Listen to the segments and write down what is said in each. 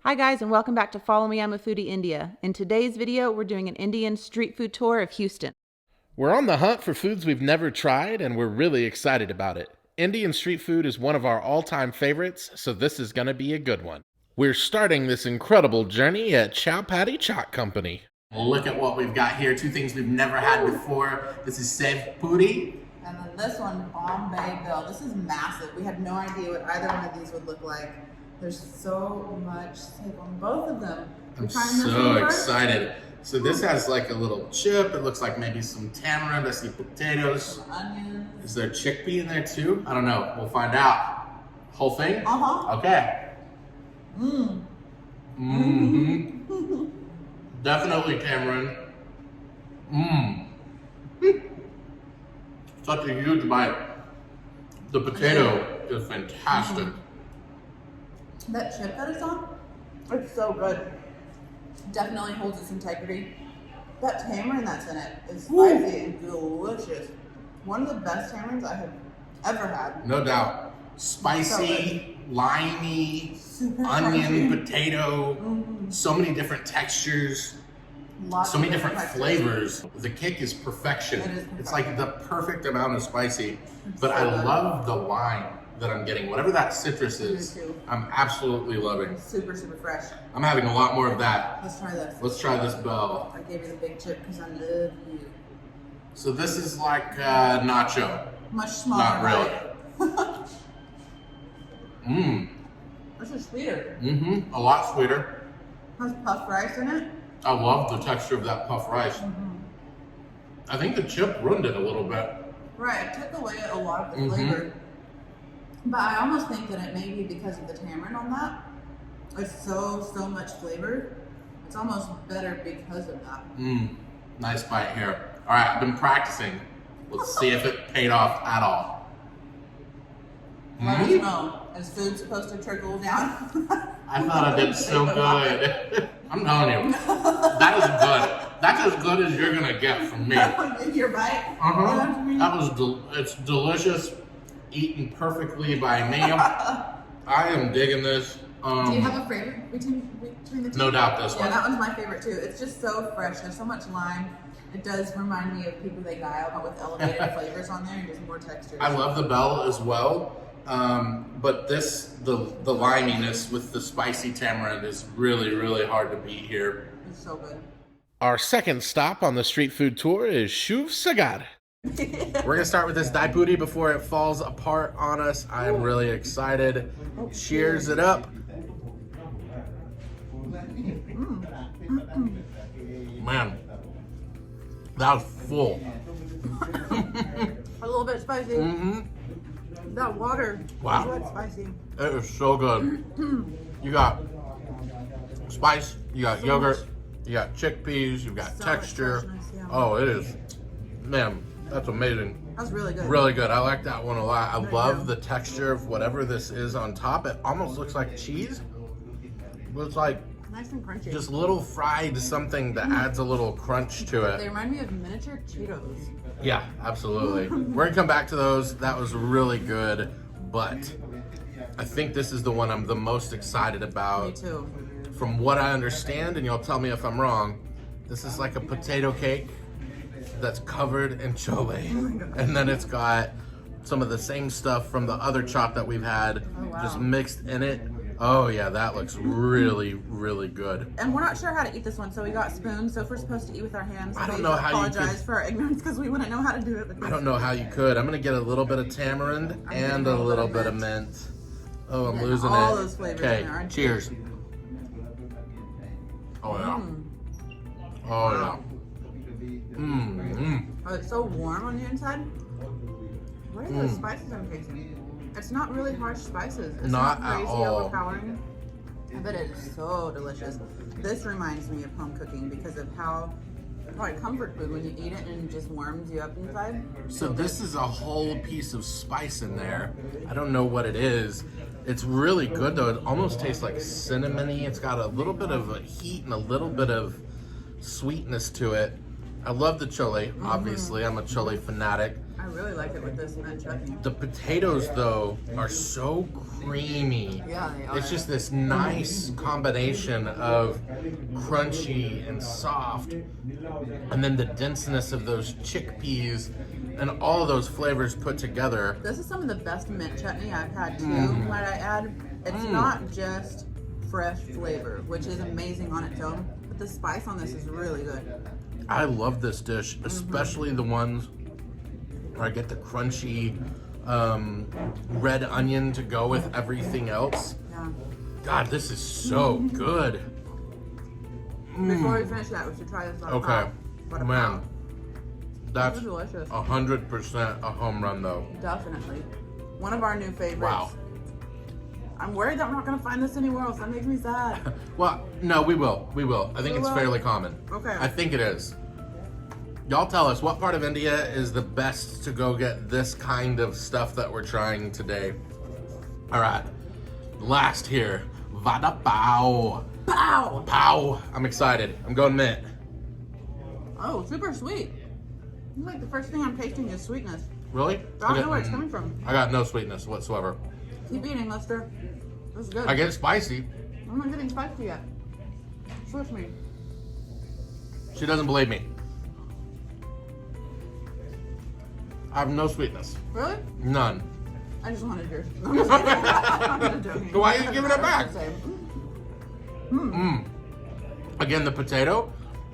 Hi guys, and welcome back to Follow Me, I'm a Foodie India. In today's video, we're doing an Indian street food tour of Houston. We're on the hunt for foods we've never tried, and we're really excited about it. Indian street food is one of our all-time favorites, so this is going to be a good one. We're starting this incredible journey at Chowpatty Chaat Company. Look at what we've got here. Two things we've never had before. This is Sev Puri. And then this one, Bombay Bill. This is massive. We had no idea what either one of these would look like. There's so much steak on both of them. I'm so excited. So this has like a little chip. It looks like maybe some tamarind. I see potatoes. Onions. Is there chickpea in there too? I don't know. We'll find out. Whole thing? Uh-huh. Okay. Mmm. Mm-hmm. Definitely tamarind. Mmm. Such a huge bite. The potato is fantastic. That chip that it's on, it's so good. Definitely holds its integrity. That tamarind that's in it is spicy and delicious. One of the best tamarins I have ever had. No doubt. Spicy, limey, super onion, crunchy. potato, so many different textures, Lots so of many different textures. flavors. The kick is perfection. It is perfection. It's like the perfect amount of spicy, It's but so I good. love the lime that I'm getting. Whatever that citrus is, Me too. I'm absolutely loving. It's super, super fresh. I'm having a lot more of that. Let's try this. Let's try this bell. I gave you the big chip because I love you. So this is like nacho. Much smaller. Not really. Right? Mmm. This is sweeter. Mm-hmm. A lot sweeter. Has puffed rice in it. I love the texture of that puff rice. I think the chip ruined it a little bit. Right, it took away a lot of the flavor. But I almost think that it may be because of the tamarind on that. It's so much flavor. It's almost better because of that. Mmm. Nice bite here. All right, I've been practicing. Let's see if it paid off at all. Let us know. Is food supposed to trickle down? I thought I did so good. I'm telling you, that is good. That's as good as you're gonna get from me. Your bite? That was it's delicious, eaten perfectly by me. I am digging this. Do you have a favorite between the two? No doubt this one. Yeah, that one's my favorite too. It's just so fresh. There's so much lime. It does remind me of People They Guile, but with elevated flavors on there and just more textures. I love the bell as well, but the liminess with the spicy tamarind is really, really hard to beat here. It's so good. Our second stop on the street food tour is Shuv Sagar. We're gonna start with this dai puri before it falls apart on us. I am really excited. Cheers it up. Man, that was full. A little bit spicy. That water. Wow. Is what spicy. It is so good. You got spice, you got yogurt, you got chickpeas, you've got So texture. much freshness, yeah. Oh, it is. Man, that's amazing. That's really good. Really good. I like that one a lot. I love the texture of whatever this is on top. It almost looks like cheese, but it's like Nice and crunchy. just little fried something that adds a little crunch to They it. remind me of miniature Cheetos. Yeah, absolutely. We're gonna come back to those. That was really good, but I think this is the one I'm the most excited Me about. too. From what I understand, and you'll tell me if I'm wrong, this is like a potato cake that's covered in chole. And then it's got some of the same stuff from the other chop that we've had just mixed in it. Oh yeah, that looks really, really good. And we're not sure how to eat this one, so we got spoons. So if we're supposed to eat with our hands, I don't we know how you apologize could- for our ignorance because we wouldn't know how to do it. I don't know how you could. I'm gonna get a little bit of tamarind and a little bit of mint. Oh, I'm Getting losing all it. those flavors Okay, in there, aren't you? cheers. Oh yeah. Oh yeah. Oh, it's so warm on the inside. What are those spices I'm tasting? It's not really harsh spices. It's Not not at crazy all. overpowering. But it is so delicious. This reminds me of home cooking because of how like comfort food when you eat it and it just warms you up inside. So this is a whole piece of spice in there. I don't know what it is. It's really good though. It almost tastes like cinnamony. It's got a little bit of a heat and a little bit of sweetness to it. I love the chole, obviously. I'm a chole fanatic. I really like it with this mint chutney. The potatoes, though, are so creamy. Yeah, they are. It's just this nice combination of crunchy and soft, and then the denseness of those chickpeas and all of those flavors put together. This is some of the best mint chutney I've had too, might I add. It's not just fresh flavor, which is amazing on its own, but the spice on this is really good. I love this dish, especially the ones where I get the crunchy red onion to go with everything else. Yeah. God, this is so good. Before we finish that, we should try this Vada Pav. Vada Man, Pav. that's It's delicious. 100% a home run, though. Definitely. One of our new favorites. Wow. I'm worried that we're not going to find this anywhere else. That makes me sad. Well, no, we will. We will. I think We it's will? fairly common. Okay. I think it is. Y'all tell us, what part of India is the best to go get this kind of stuff that we're trying today? All right. Last here, Vada Pav. Pow! Pow! I'm excited. I'm going mint. Oh, super sweet. It's like the first thing I'm tasting is sweetness. Really? I don't know where it's coming from. I got no sweetness whatsoever. Keep eating, Lester. This is good. I get spicy. I'm not getting spicy yet. Switch me. She doesn't believe me. I have no sweetness. Really? None. I just wanted yours. I'm just kidding. I'm joking. Why are you giving it back? Same. Again, the potato.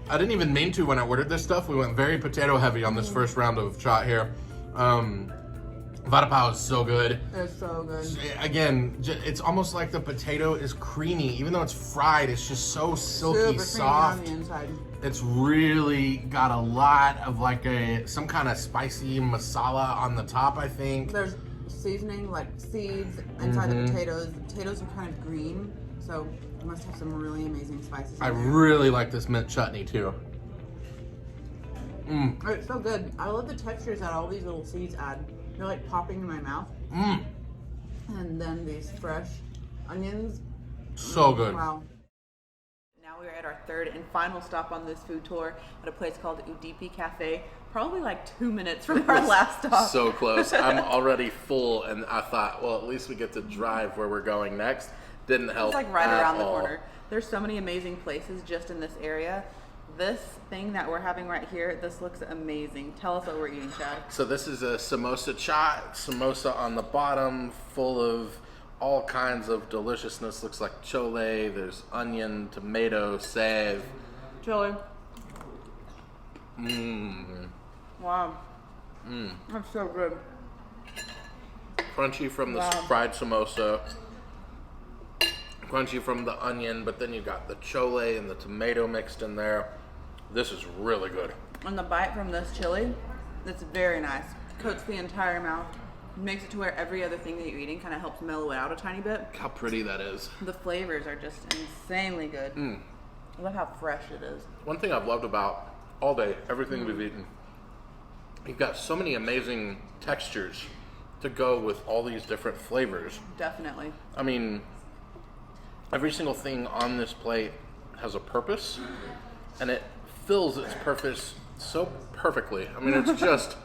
I didn't even mean to when I ordered this stuff. We went very potato heavy on this first round of Chaat here. Vada Pav is so good. It's so good. Again, it's almost like the potato is creamy. Even though it's fried, it's just so silky, Super creamy soft. on the inside. It's really got a lot of like some kind of spicy masala on the top, I think. There's seasoning, like seeds inside the potatoes. The potatoes are kind of green, so it must have some really amazing spices. I in there. really like this mint chutney too. Oh, it's so good. I love the textures that all these little seeds add. They're like popping in my mouth. And then these fresh onions. So good. Wow. Now we're at our third and final stop on this food tour at a place called Udipi Cafe. Probably like 2 minutes from our last stop. So close. I'm already full, and I thought, well, at least we get to drive where we're going next. Didn't help. It's like right at around the all. corner. There's so many amazing places just in this area. This thing that we're having right here, this looks amazing. Tell us what we're eating, Chad. So this is a samosa chaat. Samosa on the bottom, full of all kinds of deliciousness. Looks like chole. There's onion, tomato, save. Chili. Wow. That's so good. Crunchy from the fried samosa. Crunchy from the onion, but then you got the chole and the tomato mixed in there. This is really good. And the bite from this chili, it's very nice. Coats the entire mouth. Makes it to where every other thing that you're eating kind of helps mellow it out a tiny bit. How pretty that is. The flavors are just insanely good. I love how fresh it is. One thing I've loved about all day, everything we've eaten, you've got so many amazing textures to go with all these different flavors. Definitely. I mean, every single thing on this plate has a purpose, and it fills its purpose so perfectly. I mean, it's just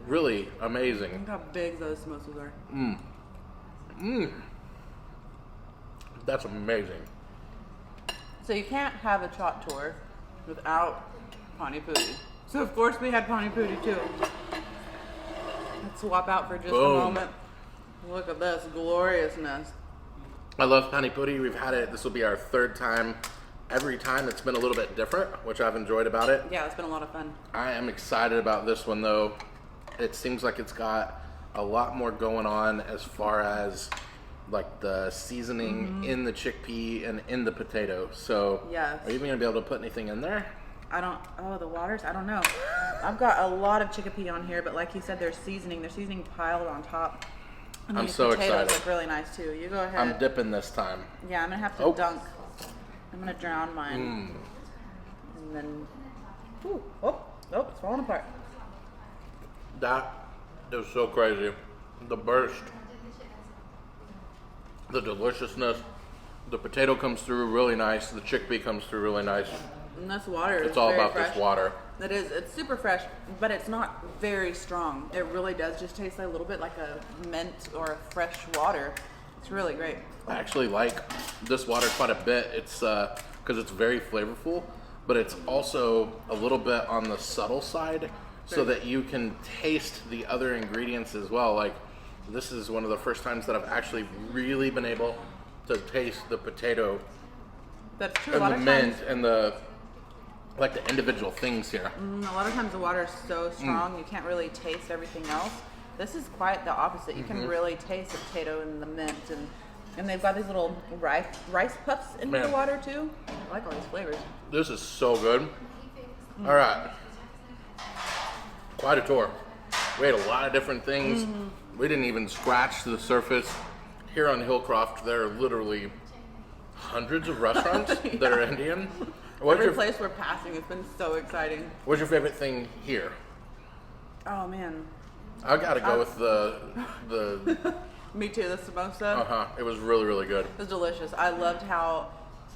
really amazing. Look how big those samosas are. That's amazing. So you can't have a Chaat tour without pani puri. So of course we had pani puri too. Let's swap out for just a moment. Look at this gloriousness. I love pani puri. We've had it. This will be our third time. Every time it's been a little bit different, which I've enjoyed about it. Yeah, it's been a lot of fun. I am excited about this one though. It seems like it's got a lot more going on as far as like the seasoning in the chickpea and in the potato. So Yes. are you even gonna be able to put anything in there? The waters? I don't know. I've got a lot of chickpea on here, but like you said, there's seasoning. There's seasoning piled on top. And I'm these so potatoes excited. look really nice too. You go ahead. I'm dipping this time. Yeah, I'm gonna have to Oh. dunk. I'm gonna drown mine. And then, it's falling apart. That is so crazy. The burst, the deliciousness, the potato comes through really nice, the chickpea comes through really nice. And this water is It's all very about fresh. this water. It is. It's super fresh, but it's not very strong. It really does just taste a little bit like a mint or a fresh water. It's really great. I actually like this water quite a bit. It's because it's very flavorful, but it's also a little bit on the subtle side, so that you can taste the other ingredients as well. Like, this is one of the first times that I've actually really been able to taste the potato That's true. and A lot the of mint times, and the individual things here. a lot of times the water is so strong you can't really taste everything else. This is quite the opposite. You can really taste the potato and the mint, and they've got these little rice puffs in the Man. water too. I like all these flavors. This is so good. All right. Quite a tour. We ate a lot of different things. We didn't even scratch the surface. Here on Hillcroft, there are literally hundreds of restaurants that are Indian. Every place we're passing has been so exciting. What's your favorite thing here? Oh man, I gotta go with the me too. The samosa. It was really, really good. It was delicious. I loved how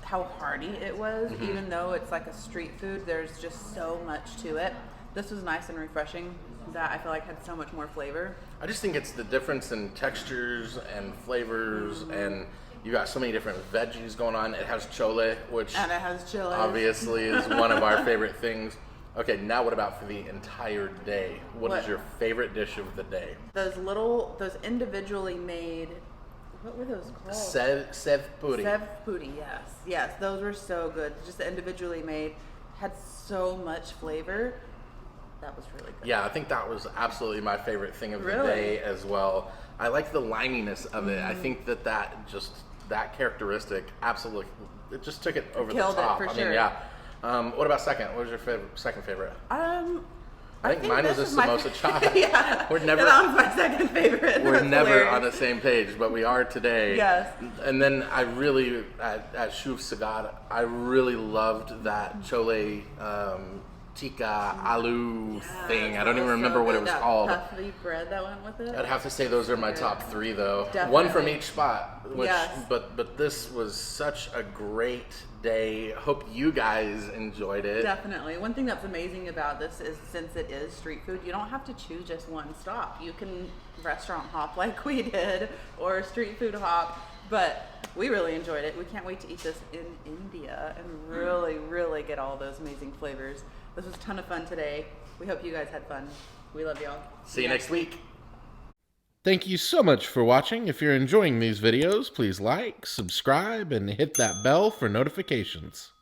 hearty it was. Even though it's like a street food, there's just so much to it. This was nice and refreshing. That I feel like had so much more flavor. I just think it's the difference in textures and flavors, and you got so many different veggies going on. It has chole, which And it has chili. obviously is one of our favorite things. Okay, now what about for the entire day? What is your favorite dish of the day? Those individually made, what were those called? Sev puri. Sev puri, yes, those were so good. Just the individually made had so much flavor. That was really good. Yeah, I think that was absolutely my favorite thing of the Really? day as well. I like the liminess of it. I think that characteristic absolutely, it just took it over Killed the top. it for I sure. mean, yeah. What about second? What was your second favorite? I think mine was this a is my- samosa chop. Yeah, We're never- that was my second favorite. We're That's never hilarious. on the same page, but we are today. Yes. And then I really, at Shuv Sagat, I really loved that chole tikka aloo thing. I don't even remember what it was that called. Puffy bread that went with it. I'd have to say those are my top three, though. Definitely. One from each spot. Which, Yes. But this was such a great day. Hope you guys enjoyed it. Definitely. One thing that's amazing about this is since it is street food, you don't have to choose just one stop. You can restaurant hop like we did or street food hop, but we really enjoyed it. We can't wait to eat this in India and really, really get all those amazing flavors. This was a ton of fun today. We hope you guys had fun. We love y'all. See you next week. Thank you so much for watching. If you're enjoying these videos, please like, subscribe, and hit that bell for notifications.